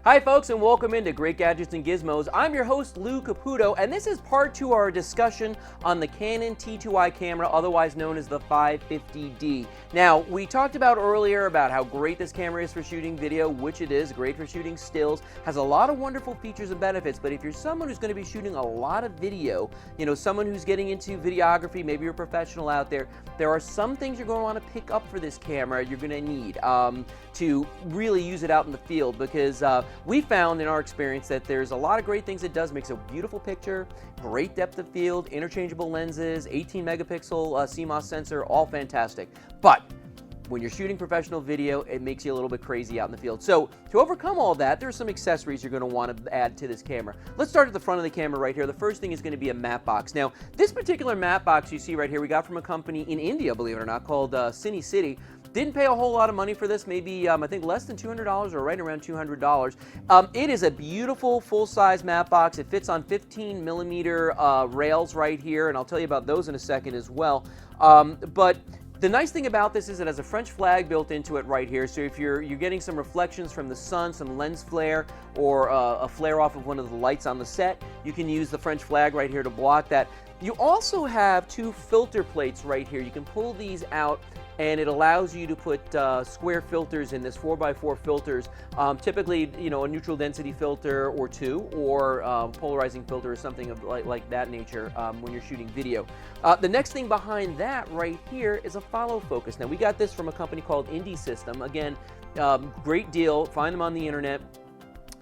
Hi folks, and welcome into Great Gadgets and Gizmos. I'm your host Lou Caputo, and this is part 2 of our discussion on the Canon T2i camera, otherwise known as the 550D. Now, we talked about earlier about how great this camera is for shooting video, which it is, great for shooting stills, has a lot of wonderful features and benefits, but if you're someone who's going to be shooting a lot of video, someone who's getting into videography, maybe you're a professional out there, there are some things you're going to want to pick up for this camera you're going to need to really use it out in the field, because we found in our experience that there's a lot of great things it does. Makes a beautiful picture, great depth of field, interchangeable lenses, 18 megapixel CMOS sensor, all fantastic. But when you're shooting professional video, it makes you a little bit crazy out in the field. So to overcome all that, there's some accessories you're going to want to add to this camera. Let's start at the front of the camera right here. The first thing is going to be a matte box. Now, this particular matte box you see right here, we got from a company in India, believe it or not, called Cine City. Didn't pay a whole lot of money for this, maybe I think less than $200 or right around $200. It is a beautiful full-size matte box. It fits on 15 millimeter rails right here, and I'll tell you about those in a second as well. But the nice thing about this is it has a French flag built into it right here, so if you're getting some reflections from the sun, some lens flare, or a flare off of one of the lights on the set, you can use the French flag right here to block that. You also have 2 filter plates right here. You can pull these out, and it allows you to put square filters in this, 4x4 filters, typically a neutral density filter or 2, or polarizing filter or something of like that nature when you're shooting video. The next thing behind that right here is a follow focus. Now, we got this from a company called Indie System. Again, great deal, find them on the internet.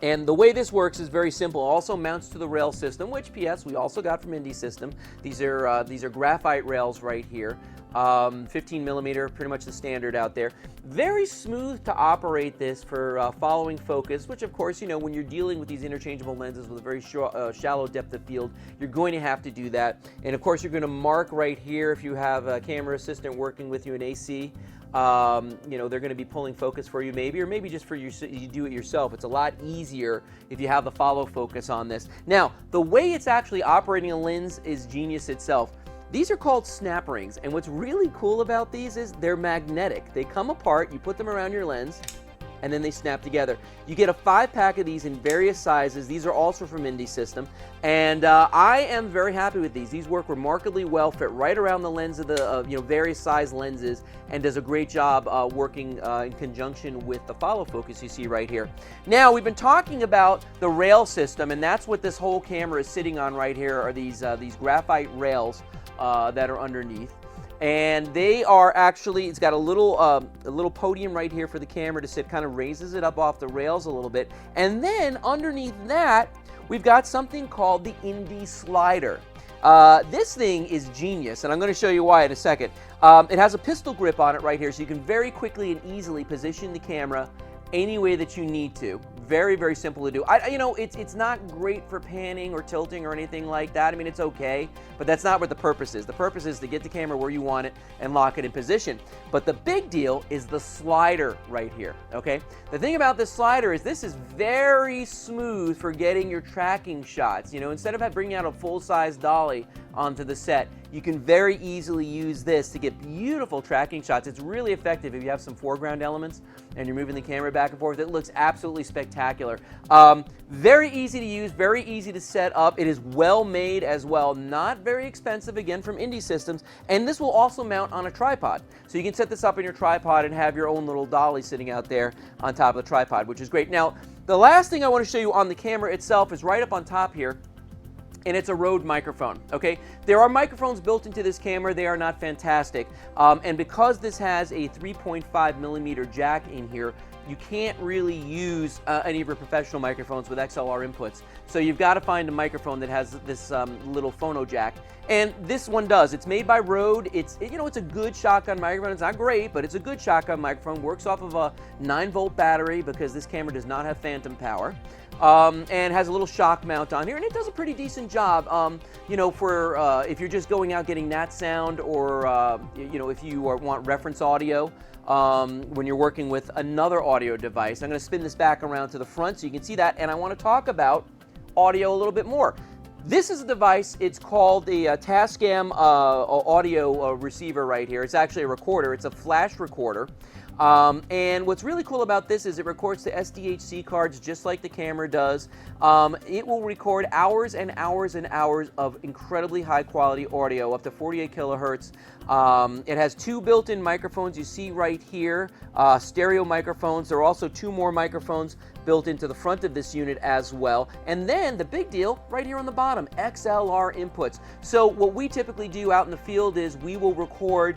And the way this works is very simple. It also mounts to the rail system, which, P.S., we also got from Indie System. These are graphite rails right here, 15 millimeter, pretty much the standard out there. Very smooth to operate this for following focus, which, of course, when you're dealing with these interchangeable lenses with a very shallow depth of field, you're going to have to do that. And of course, you're going to mark right here if you have a camera assistant working with you in AC. They're going to be pulling focus for you maybe, or maybe just for you do it yourself. It's a lot easier if you have the follow focus on this. Now, the way it's actually operating a lens is genius itself. These are called snap rings, and what's really cool about these is they're magnetic. They come apart, you put them around your lens, and then they snap together. You get a 5-pack of these in various sizes. These are also from Indie System, and I am very happy with these. These work remarkably well, fit right around the lens of the various size lenses, and does a great job working in conjunction with the follow focus you see right here. Now, we've been talking about the rail system, and that's what this whole camera is sitting on right here, are these graphite rails that are underneath. And they are actually, it's got a little podium right here for the camera to sit, kind of raises it up off the rails a little bit. And then underneath that, we've got something called the Indie Slider. This thing is genius, and I'm going to show you why in a second. It has a pistol grip on it right here, so you can very quickly and easily position the camera any way that you need to. Very, very simple to do. It's not great for panning or tilting or anything like that. I mean, it's okay, but that's not what the purpose is. The purpose is to get the camera where you want it and lock it in position. But the big deal is the slider right here, okay? The thing about this slider is this is very smooth for getting your tracking shots. Instead of bringing out a full-size dolly onto the set, you can very easily use this to get beautiful tracking shots. It's really effective if you have some foreground elements and you're moving the camera back and forth. It looks absolutely spectacular. Very easy to use, very easy to set up. It is well made as well, not very expensive, again from Indie Systems, and this will also mount on a tripod. So you can set this up in your tripod and have your own little dolly sitting out there on top of the tripod, which is great. Now, the last thing I want to show you on the camera itself is right up on top here, and it's a Rode microphone, okay? There are microphones built into this camera. They are not fantastic. And because this has a 3.5 millimeter jack in here, you can't really use any of your professional microphones with XLR inputs. So you've got to find a microphone that has this little phono jack. And this one does. It's made by Rode. It's a good shotgun microphone. It's not great, but it's a good shotgun microphone. Works off of a 9-volt battery because this camera does not have phantom power. And has a little shock mount on here, and it does a pretty decent job. For if you're just going out getting that sound, or if you want reference audio when you're working with another audio device. I'm going to spin this back around to the front so you can see that, and I want to talk about audio a little bit more. This is a device, it's called the Tascam audio receiver right here. It's actually a recorder. It's a flash recorder. And what's really cool about this is it records to SDHC cards just like the camera does. It will record hours and hours and hours of incredibly high quality audio, up to 48 kilohertz. It has 2 built-in microphones you see right here, stereo microphones. There are also 2 more microphones built into the front of this unit as well. And then the big deal right here on the bottom, XLR inputs. So what we typically do out in the field is we will record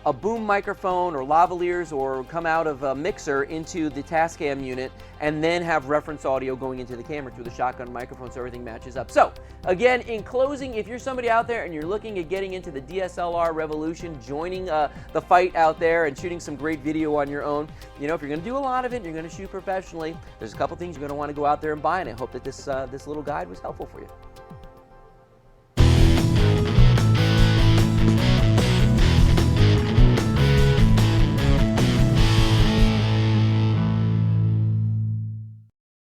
a boom microphone or lavaliers or come out of a mixer into the Tascam unit and then have reference audio going into the camera through the shotgun microphone so everything matches up. So again, in closing, if you're somebody out there and you're looking at getting into the DSLR revolution, joining the fight out there and shooting some great video on your own, you know, if you're going to do a lot of it and you're going to shoot professionally, there's a couple things you're going to want to go out there and buy, and I hope that this little guide was helpful for you.